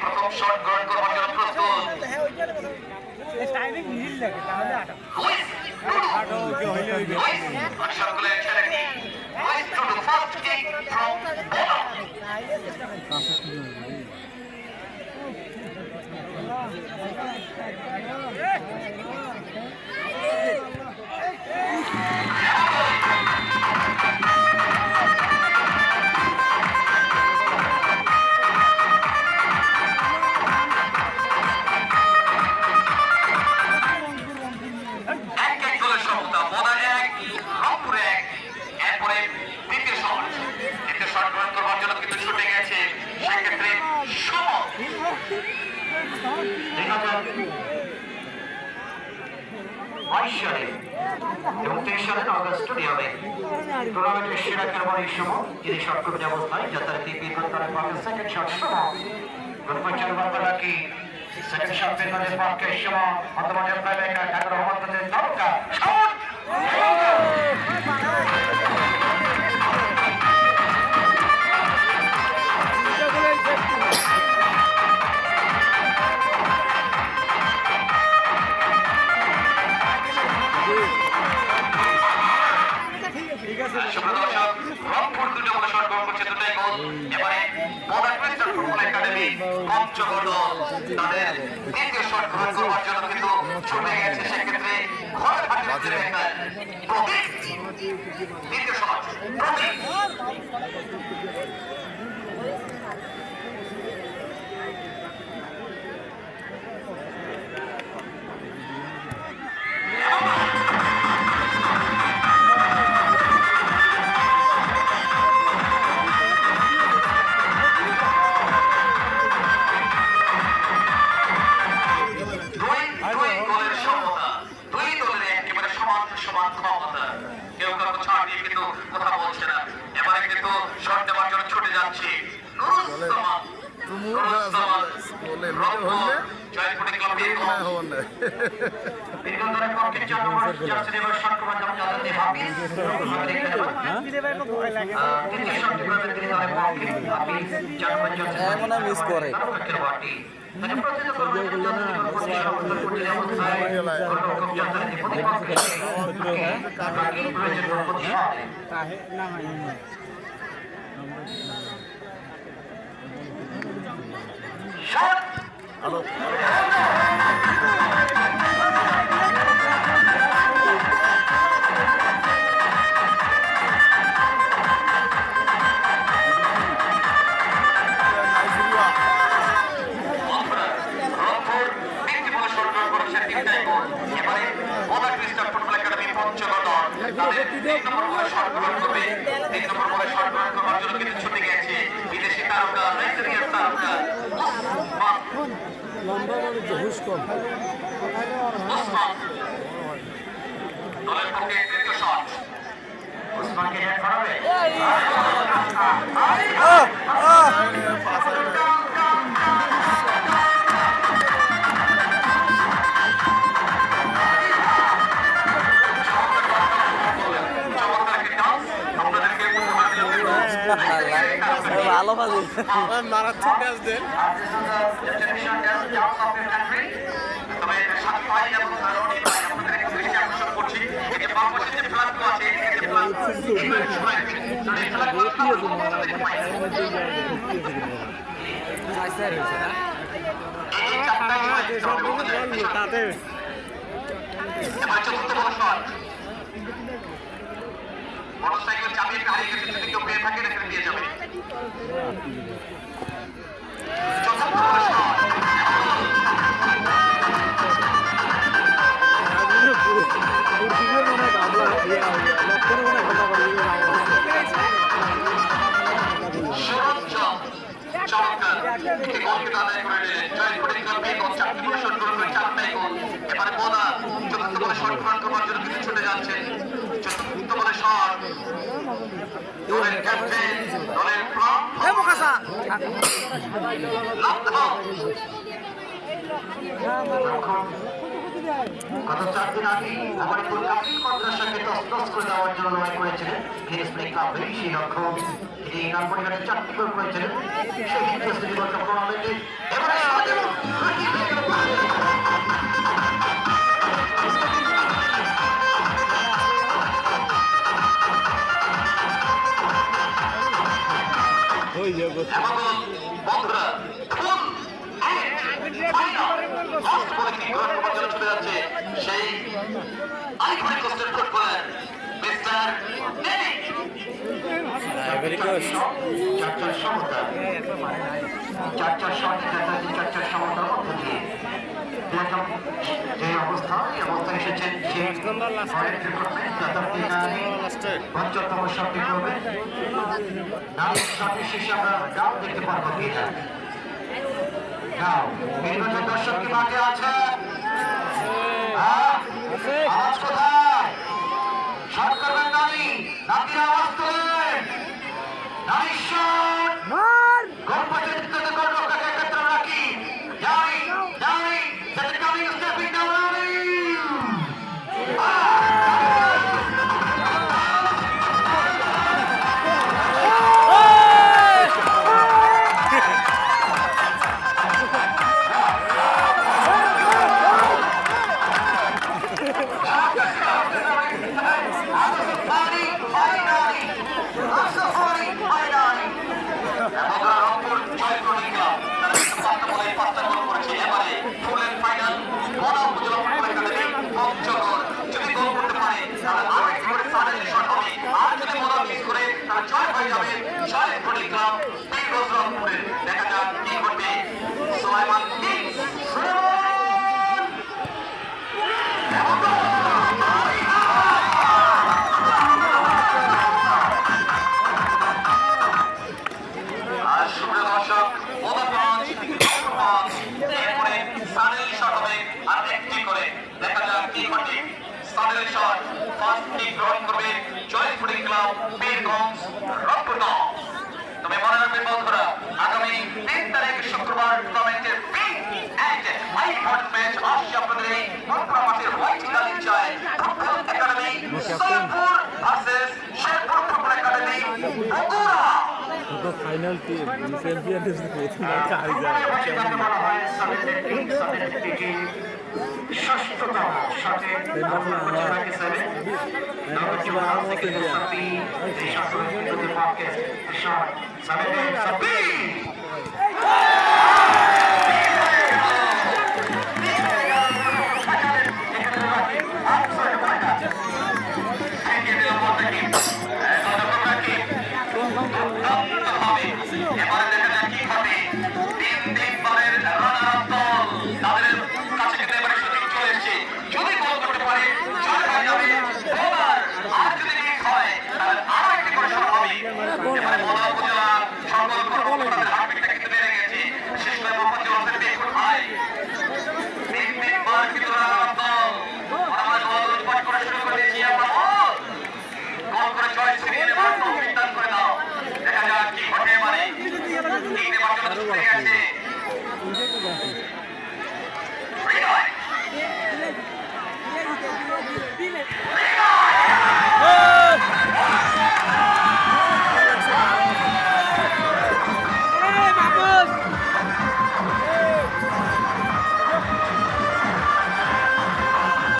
প্রথম শট গ্রহণ করবার জন্য প্রস্তুত। সকলের ছেলেটি ফার্স্ট কিক ফ্রম এবং 23 সালের অগস্ট স্টেডিয়ামে টুর্নামেন্টের সেরা খেলোয়াড় সময় যিনি শটকর্মী অবস্থায় যথারীতি বিপদের পক্ষে সেকেন্ড শট সময় গোলপোস্টের বাকি সেকেন্ড শট বিপদের পক্ষে সময় অন্তর্বর্তী প্লেয়ার ঠাকুর রহমতের দরকার তাদের দ্বিতীয় শট গ্রহণ করবার জন্য কিন্তু ছুটে গেছে সেক্ষেত্রে ঘরের হাতের দ্বিতীয় শট মিস করে ভালো মারাত্মক ম্যাচ দেন মোটরসাইকেল চালিয়ে গাড়ি গেছে যদি কেউ পেয়ে থাকে রেখে দিয়ে যাবে এবারে বোনা চতুর্থ বলে শট গ্রহণ করবার জন্য কিছু ছুটে যাচ্ছে চতুর্থ বলে শট দলের ক্যাপ্টেন দলের যখন গত 4 দিন আগে আগামীপুর কামিল মাদ্রাসাকে তছনছ করে দেওয়ার জন্য লড়াই করেছিলেন ভিএস প্লে ক্লাবে, সেই লক্ষ্য তিনি নাম পরিবারের 4টি গোল করেছিলেন সেই দ্বিতীয় বর্ষ টুর্নামেন্টে। এবারে বন্ধুরা চলে যাচ্ছে সেই আইভরি কোস্টের ফুটবলার মিস্টার চারটার সমতার মধ্য দিয়ে যে অবস্থা এসেছেন সেই পঞ্চতম শক্তি করবে নারী শক্তি শেষে আমরা গাও দেখতে পারবো কিনা। নির্বাচন দর্শক কি মাঠে আছে? আওয়াজ কোথায়? শট করবেন নারী, নারীর আওয়াজ তোলেন। নারীর শট গোলপোস্টের ভিতরে গোলরক্ষককে একত্র রাখি। নারী নারী দ্যাট কামিং স্টেপিং ডাউন নারী। দেখা যাক কি করবে সুলাইমান কিংস। তবে মনে রাখবেন বন্ধুরা, আগামী 3 তারিখ শুক্রবার টুর্নামেন্টের ম্যাচ আসছে আপনাদের এই মনপুরা মাঠের হোয়াইট গালিচায় football academy Solapur versus Sherpur football academy Bogura. Final team champion ষষ্ঠতম সাথে